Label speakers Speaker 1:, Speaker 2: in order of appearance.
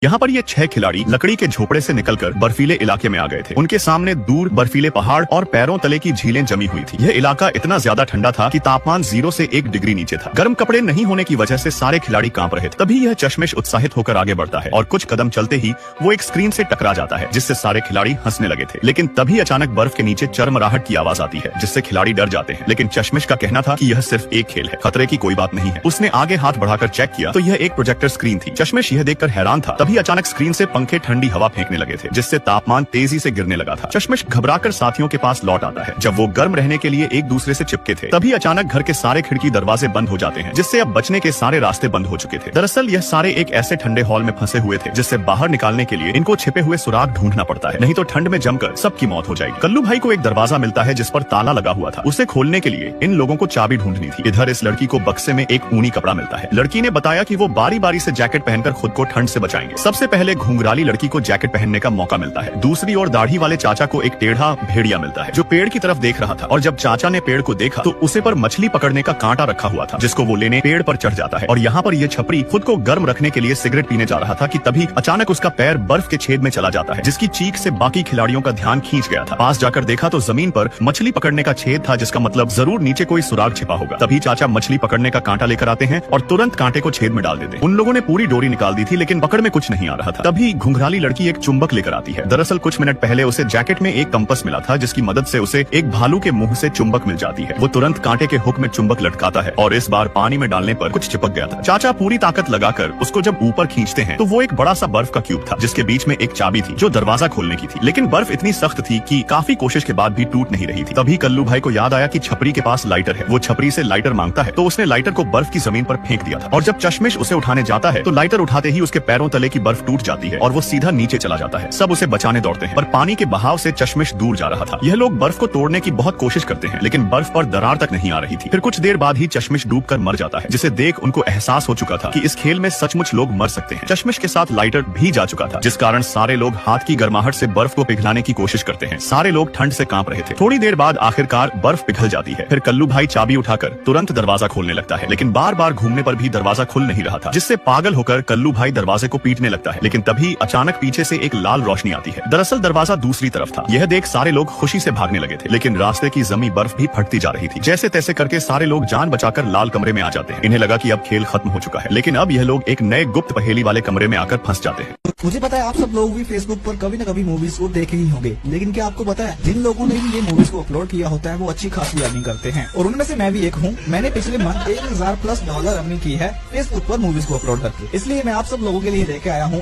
Speaker 1: यहाँ पर ये 6 खिलाड़ी लकड़ी के झोपड़े से निकलकर बर्फीले इलाके में आ गए थे। उनके सामने दूर बर्फीले पहाड़ और पैरों तले की झीलें जमी हुई थी। यह इलाका इतना ज्यादा ठंडा था कि तापमान 0 से 1 डिग्री नीचे था। गर्म कपड़े नहीं होने की वजह से सारे खिलाड़ी कांप रहे थे। तभी यह चश्मिश उत्साहित होकर आगे बढ़ता है और कुछ कदम चलते ही वो एक स्क्रीन से टकरा जाता है, जिससे सारे खिलाड़ी हंसने लगे थे। लेकिन तभी अचानक बर्फ के नीचे चरमराहट की आवाज आती है, जिससे खिलाड़ी डर जाते हैं। लेकिन चश्मिश का कहना था कि यह सिर्फ एक खेल है, खतरे की कोई बात नहीं है। उसने आगे हाथ बढ़ाकर चेक किया तो यह एक प्रोजेक्टर स्क्रीन थी। चश्मिश यह देखकर हैरान था। तभी अचानक स्क्रीन से पंखे ठंडी हवा फेंकने लगे थे, जिससे तापमान तेजी से गिरने लगा था। चश्मिश घबराकर साथियों के पास लौट आता है। जब वो गर्म रहने के लिए एक दूसरे से चिपके थे, तभी अचानक घर के सारे खिड़की दरवाजे बंद हो जाते हैं, जिससे अब बचने के सारे रास्ते बंद हो चुके थे। दरअसल यह सारे एक ऐसे ठंडे हॉल में फंसे हुए थे, जिससे बाहर निकालने के लिए इनको छिपे हुए सुराग ढूंढना पड़ता है, नहीं तो ठंड में जमकर सबकी मौत हो जाएगी। कल्लू भाई को एक दरवाजा मिलता है जिस पर ताला लगा हुआ था। उसे खोलने के लिए इन लोगों को चाबी ढूंढनी थी। इधर इस लड़की को बक्से में एक ऊनी कपड़ा मिलता है। लड़की ने बताया कि वो बारी बारी से जैकेट पहनकर खुद को ठंड से बचाएंगे। सबसे पहले घुंघराली लड़की को जैकेट पहनने का मौका मिलता है। दूसरी ओर दाढ़ी वाले चाचा को एक टेढ़ा भेड़िया मिलता है, जो पेड़ की तरफ देख रहा था। और जब चाचा ने पेड़ को देखा तो उसे पर मछली पकड़ने का कांटा रखा हुआ था, जिसको वो लेने पेड़ पर चढ़ जाता है। और यहाँ पर यह छपरी खुद को गर्म रखने के लिए सिगरेट पीने जा रहा था कि तभी अचानक उसका पैर बर्फ के छेद में चला जाता है, जिसकी चीख से बाकी खिलाड़ियों का ध्यान खींच गया था। पास जाकर देखा तो जमीन पर मछली पकड़ने का छेद था, जिसका मतलब जरूर नीचे कोई सुराग छिपा होगा। तभी चाचा मछली पकड़ने का कांटा लेकर आते हैं और तुरंत कांटे को छेद में डाल देते हैं। उन लोगों ने पूरी डोरी निकाल दी थी, लेकिन पकड़ में कुछ नहीं आ रहा था। तभी घुंघराली लड़की एक चुंबक लेकर आती है। दरअसल कुछ मिनट पहले उसे जैकेट में एक कंपास मिला था, जिसकी मदद से उसे एक भालू के मुंह से चुंबक मिल जाती है। वो तुरंत कांटे के हुक में चुंबक लटकाता है और इस बार पानी में डालने पर कुछ चिपक गया था। चाचा पूरी ताकत लगाकर उसको जब ऊपर खींचते हैं तो वो एक बड़ा सा बर्फ का क्यूब था, जिसके बीच में एक चाबी थी जो दरवाजा खोलने की थी। लेकिन बर्फ इतनी सख्त थी कि काफी कोशिश के बाद भी टूट नहीं रही थी। तभी कल्लू भाई को याद आया कि छपरी के पास लाइटर है। वो छपरी से लाइटर मांगता है तो उसने लाइटर को बर्फ की जमीन पर फेंक दिया था। और जब चश्मिश उसे उठाने जाता है तो लाइटर उठाते ही उसके पैरों तले की बर्फ टूट जाती है और वो सीधा नीचे चला जाता है। सब उसे बचाने दौड़ते हैं, पर पानी के बहाव से चश्मिश दूर जा रहा था। यह लोग बर्फ को तोड़ने की बहुत कोशिश करते हैं, लेकिन बर्फ पर दरार तक नहीं आ रही थी। फिर कुछ देर बाद ही चश्मिश डूबकर मर जाता है, जिसे देख उनको एहसास हो चुका था कि इस खेल में सचमुच लोग मर सकते हैं। चश्मिश के साथ लाइटर भी जा चुका था, जिस कारण सारे लोग हाथ की गर्माहट से बर्फ को पिघलाने की कोशिश करते हैं। सारे लोग ठंड से कांप रहे थे। थोड़ी देर बाद आखिरकार बर्फ पिघल जाती है। फिर कल्लू भाई चाबी उठाकर तुरंत दरवाजा खोलने लगता है, लेकिन बार बार घूमने पर भी दरवाजा खुल नहीं रहा था, जिससे पागल होकर कल्लू भाई दरवाजे को पीटने लगता है। लेकिन तभी अचानक पीछे से एक लाल रोशनी आती है। दरअसल दरवाजा दूसरी तरफ था। यह देख सारे लोग खुशी से भागने लगे थे, लेकिन रास्ते की जमी बर्फ भी फटती जा रही थी। जैसे तैसे करके सारे लोग जान बचाकर लाल कमरे में आ जाते हैं। इन्हें लगा कि अब खेल खत्म हो चुका है, लेकिन अब यह लोग एक नए गुप्त पहेली वाले कमरे में आकर फंस जाते हैं।
Speaker 2: मुझे पता है आप सब लोग भी फेसबुक पर कभी न कभी मूवीज को देखे ही होंगे, लेकिन क्या आपको पता है जिन लोगों ने भी ये मूवीज को अपलोड किया होता है वो अच्छी खासी अर्निंग करते हैं, और उनमें से मैं भी एक हूँ। मैंने पिछले मंथ $1000+ अर्निंग की है फेसबुक पर मूवीज को अपलोड करके। इसलिए मैं आप सब लोगों के लिए लेके आया हूँ